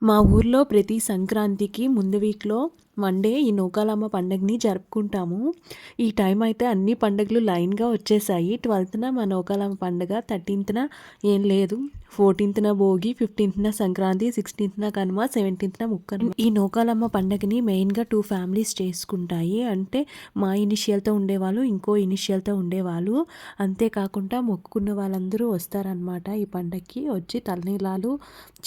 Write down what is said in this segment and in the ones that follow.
మా ఊర్లో ప్రతి సంక్రాంతికి ముందు వీక్లో మండే ఈ నూకాలమ్మ పండుగని జరుపుకుంటాము. ఈ టైం అయితే అన్ని పండుగలు లైన్‌గా వచ్చేసాయి. 12న మా నూకాలమ్మ పండుగ, 13న ఏం లేదు, 14న భోగి, 15న సంక్రాంతి, 16న కనుమ, 17న ముక్కనుమ. ఈ నూకాలమ్మ పండుగని మెయిన్‌గా 2 ఫ్యామిలీస్ చేసుకుంటాయి. అంటే మా ఇనిషియల్‌తో ఉండేవాళ్ళు, ఇంకో ఇనిషియల్‌తో ఉండేవాళ్ళు. అంతేకాకుండా మొక్కుకున్న వాళ్ళందరూ వస్తారనమాట ఈ పండగకి. వచ్చి తలనీలాలు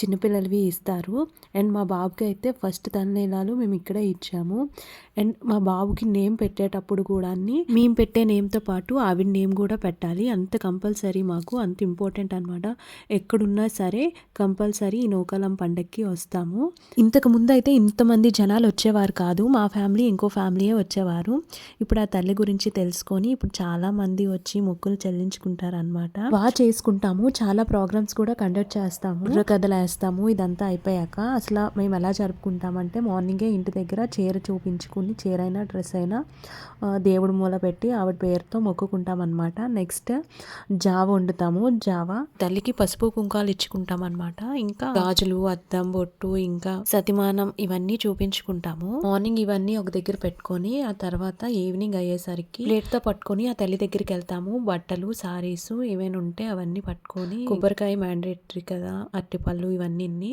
చిన్నపిల్లలవి ఇస్తారు. అండ్ మా బాబుకి అయితే ఫస్ట్ తలనీలాలు మేము ఇక్కడే ఇచ్చాము. అండ్ మా బాబుకి నేమ్ పెట్టేటప్పుడు కూడా మేము పెట్టే నేమ్తో పాటు ఆవిడ నేమ్ కూడా పెట్టాలి. అంత కంపల్సరీ, మాకు అంత ఇంపార్టెంట్ అనమాట. ఎక్కడున్నా సరే కంపల్సరీ ఈ నూకాలం పండగకి వస్తాము. ఇంతకు ముందు అయితే ఇంతమంది జనాలు వచ్చేవారు కాదు. మా ఫ్యామిలీ ఇంకో ఫ్యామిలీయే వచ్చేవారు. ఇప్పుడు ఆ తల్లి గురించి తెలుసుకొని ఇప్పుడు చాలా మంది వచ్చి మొక్కులు చెల్లించుకుంటారు అనమాట. బాగా చేసుకుంటాము. చాలా ప్రోగ్రామ్స్ కూడా కండక్ట్ చేస్తాము. బుర్రకథలు వేస్తాము. ఇదంతా అయిపోయాక అసలు మేము ఎలా జరుపుకుంటామంటే మార్నింగే ఇంటి దగ్గర చీర చూపించుకుని, చీర అయినా డ్రెస్ అయినా దేవుడి మూల పెట్టి ఆవిడ పేరుతో మొక్కుకుంటాం అనమాట. నెక్స్ట్ జావ వండుతాము. జావ తల్లికి పసుపు కుంకాలు ఇచ్చుకుంటాం అనమాట. ఇంకా గాజులు, అద్దం, బొట్టు, ఇంకా సతిమానం ఇవన్నీ చూపించుకుంటాము. మార్నింగ్ ఇవన్నీ ఒక దగ్గర పెట్టుకొని ఆ తర్వాత ఈవినింగ్ అయ్యేసరికి ప్లేట్తో పట్టుకొని ఆ తల్లి దగ్గరికి వెళ్తాము. బట్టలు, సారీస్ ఏమైనా ఉంటే అవన్నీ పట్టుకొని, కొబ్బరికాయ మ్యాండేటరీ కదా, అరటిపళ్ళు ఇవన్నీ.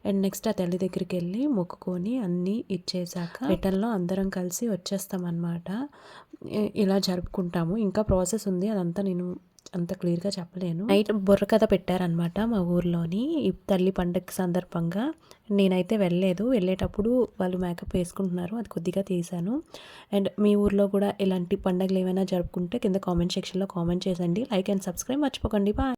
అండ్ నెక్స్ట్ ఆ తల్లి దగ్గరికి వెళ్ళి మొక్కుకొని అన్నీ ఇచ్చేసాక రిటర్న్లో అందరం కలిసి వచ్చేస్తాం అన్నమాట. ఇలా జరుపుకుంటాము. ఇంకా ప్రాసెస్ ఉంది, అదంతా నేను అంత క్లియర్గా చెప్పలేను. నైట్ బుర్రకథ పెట్టారనమాట మా ఊర్లోని ఈ తల్లి పండగ సందర్భంగా. నేనైతే వెళ్ళలేదు. వెళ్ళేటప్పుడు వాళ్ళు మేకప్ వేసుకుంటున్నారు, అది కొద్దిగా తీశాను. అండ్ మీ ఊర్లో కూడా ఇలాంటి పండుగలు ఏమైనా జరుపుకుంటే కింద కామెంట్ సెక్షన్లో కామెంట్ చేయండి. లైక్ అండ్ సబ్స్క్రైబ్ మర్చిపోకండి. బాయ్.